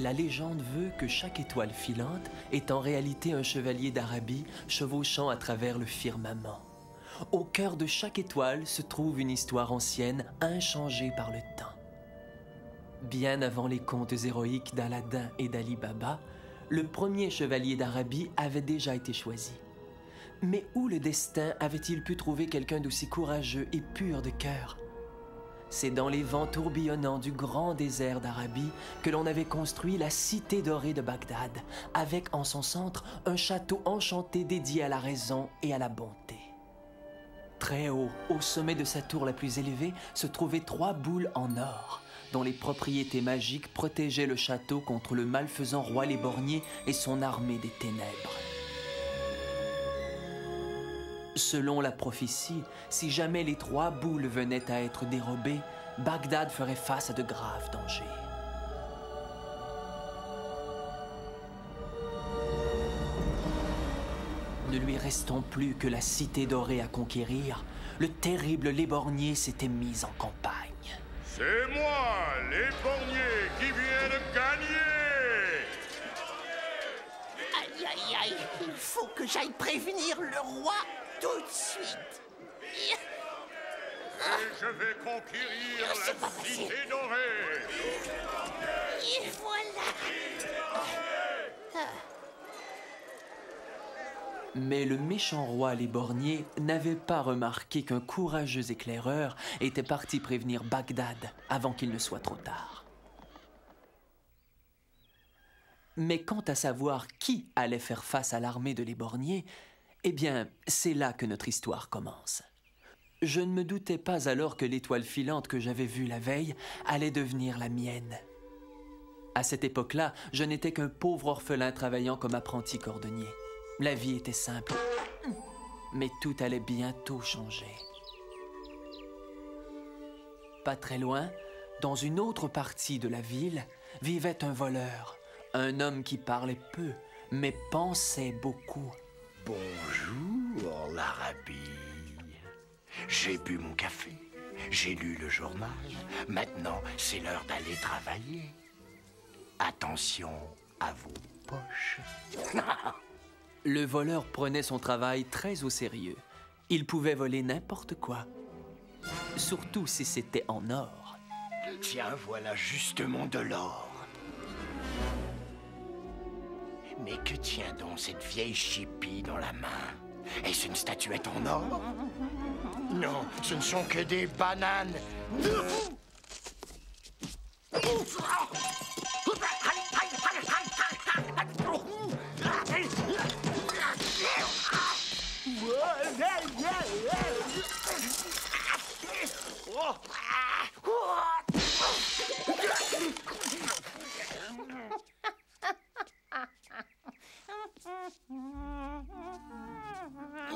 La légende veut que chaque étoile filante est en réalité un chevalier d'Arabie chevauchant à travers le firmament. Au cœur de chaque étoile se trouve une histoire ancienne inchangée par le temps. Bien avant les contes héroïques d'Aladin et d'Ali Baba, le premier chevalier d'Arabie avait déjà été choisi. Mais où le destin avait-il pu trouver quelqu'un d'aussi courageux et pur de cœur? C'est dans les vents tourbillonnants du grand désert d'Arabie que l'on avait construit la cité dorée de Bagdad, avec en son centre un château enchanté dédié à la raison et à la bonté. Très haut, au sommet de sa tour la plus élevée, se trouvaient 3 boules en or, dont les propriétés magiques protégeaient le château contre le malfaisant roi Léborgné et son armée des ténèbres. Selon la prophétie, si jamais les 3 boules venaient à être dérobées, Bagdad ferait face à de graves dangers. Ne lui restant plus que la cité dorée à conquérir, le terrible Léborgné s'était mis en campagne. C'est moi, Léborgné, qui viens de gagner! Aïe, aïe, aïe, il faut que j'aille prévenir le roi tout de suite. Et je vais conquérir la cité dorée! Et voilà. Mais le méchant roi Léborgné n'avait pas remarqué qu'un courageux éclaireur était parti prévenir Bagdad avant qu'il ne soit trop tard. Mais quant à savoir qui allait faire face à l'armée de Léborgné, eh bien, c'est là que notre histoire commence. Je ne me doutais pas alors que l'étoile filante que j'avais vue la veille allait devenir la mienne. À cette époque-là, je n'étais qu'un pauvre orphelin travaillant comme apprenti cordonnier. La vie était simple, mais tout allait bientôt changer. Pas très loin, dans une autre partie de la ville, vivait un voleur, un homme qui parlait peu, mais pensait beaucoup. Bonjour, l'Arabie. J'ai bu mon café, j'ai lu le journal. Maintenant, c'est l'heure d'aller travailler. Attention à vos poches. Le voleur prenait son travail très au sérieux. Il pouvait voler n'importe quoi, surtout si c'était en or. Tiens, voilà justement de l'or. Mais que tient donc cette vieille chipie dans la main? Est-ce une statuette en or? Non, ce ne sont que des bananes.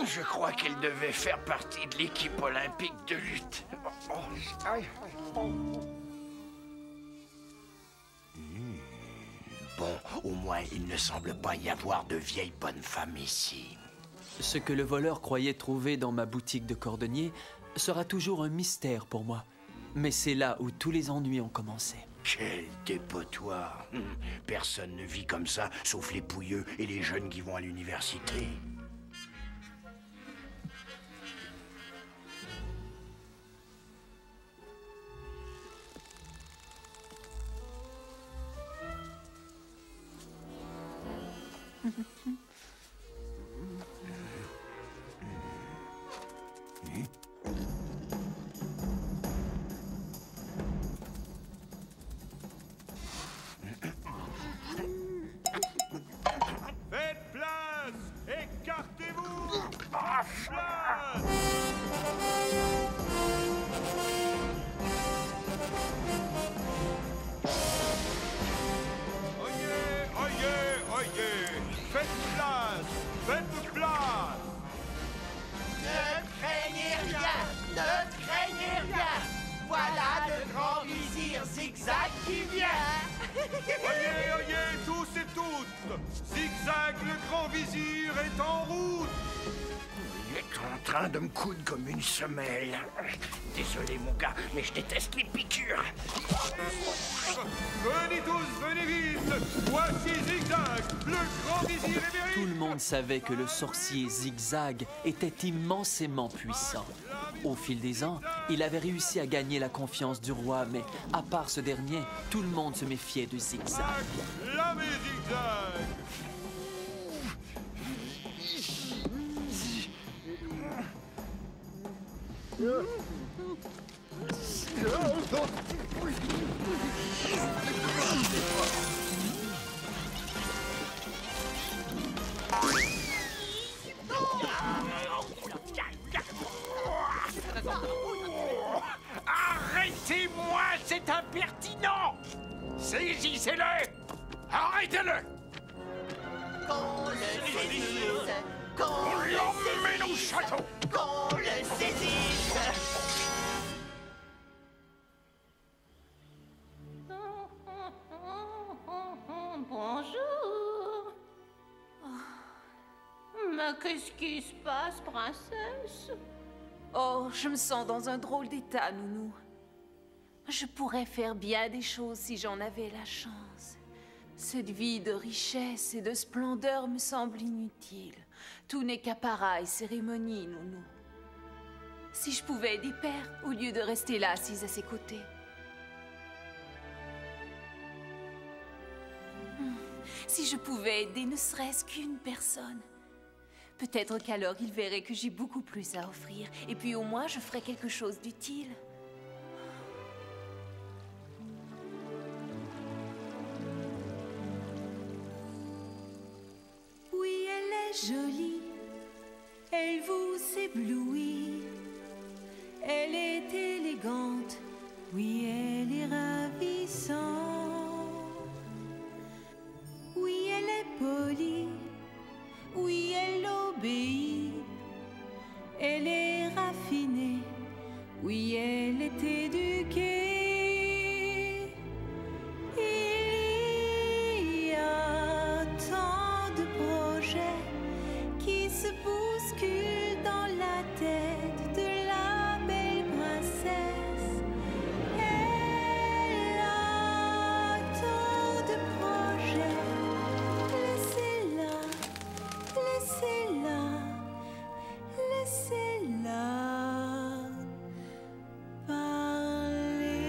Je crois qu'elle devait faire partie de l'équipe olympique de lutte. Bon, au moins, il ne semble pas y avoir de vieilles bonnes femmes ici. Ce que le voleur croyait trouver dans ma boutique de cordonnier sera toujours un mystère pour moi. Mais c'est là où tous les ennuis ont commencé. Quel dépotoir. Personne ne vit comme ça, sauf les pouilleux et les jeunes qui vont à l'université. Faites place! Écartez-vous! Place! Oyez, oyez, oyez! Faites place! Faites place! Ne craignez rien, ne craignez rien. Voilà le grand vizir Zigzag qui vient. Oyez, oyez, tous et toutes! Zigzag, le grand vizir, est en route! Il est en train de me coudre comme une semelle. Désolé, mon gars, mais je déteste les piqûres. Venez tous, venez vite. Voici Zigzag, le grand vizir émérite. Tout le monde savait que le sorcier Zigzag était immensément puissant. Au fil des ans, il avait réussi à gagner la confiance du roi, mais à part ce dernier, tout le monde se méfiait de Zigzag. Acclamez Zigzag. Arrêtez-moi, c'est impertinent! Saisissez-le! Arrêtez-le! Qu'on le saisisse, qu'on On le l'emmène au saisisse, château! qu'on le saisisse. Bonjour. Mais qu'est-ce qui se passe, princesse? Oh, je me sens dans un drôle d'état, Nounou. Je pourrais faire bien des choses si j'en avais la chance. Cette vie de richesse et de splendeur me semble inutile. Tout n'est qu'apparat et cérémonie, Nounou. Si je pouvais aider Père, au lieu de rester là assise à ses côtés. Si je pouvais aider ne serait-ce qu'une personne. Peut-être qu'alors il verrait que j'ai beaucoup plus à offrir. Et puis au moins je ferais quelque chose d'utile. Oui, elle est jolie. Elle vous éblouit. Elle est élégante. Oui, elle est ravissante. Oui, elle est polie. Oui, elle obéit. Elle est raffinée. Oui, elle est éduquée. Il y a tant de projets qui se bousculent dans la tête de la belle princesse. Elle a tant de projets. Laissez-la, laissez-la, laissez-la parler.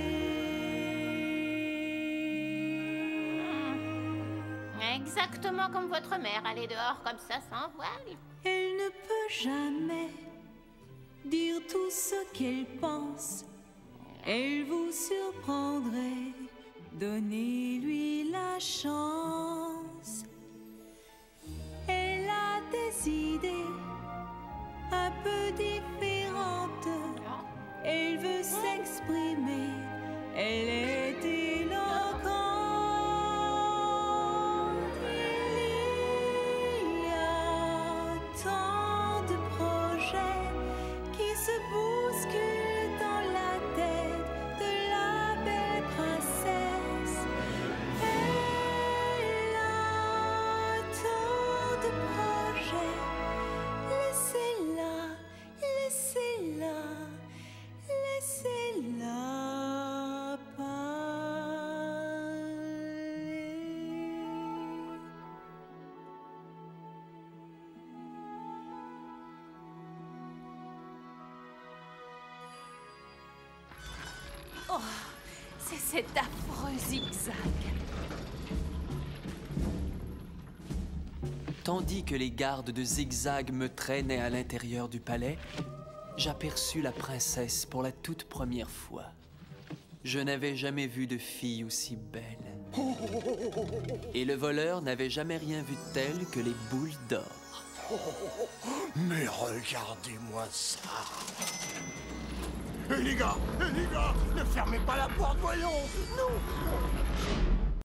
Exactement comme votre mère, aller dehors comme ça sans voile. Elle ne peut jamais dire tout ce qu'elle pense. Elle vous surprendrait. Donnez-lui la chance. Elle a des idées un peu différentes. Elle veut s'exprimer. Elle est éloquente. Il y a tant de projets qui se bousculent dans la tête de la belle princesse. Elle a tant de projets. Laissez-la, laissez-la, laissez-la parler. Oh, c'est cet affreux Zigzag. Tandis que les gardes de Zigzag me traînaient à l'intérieur du palais, j'aperçus la princesse pour la toute première fois. Je n'avais jamais vu de fille aussi belle. Et le voleur n'avait jamais rien vu de tel que les boules d'or. Mais regardez-moi ça! les gars, Ne fermez pas la porte, voyons! Non!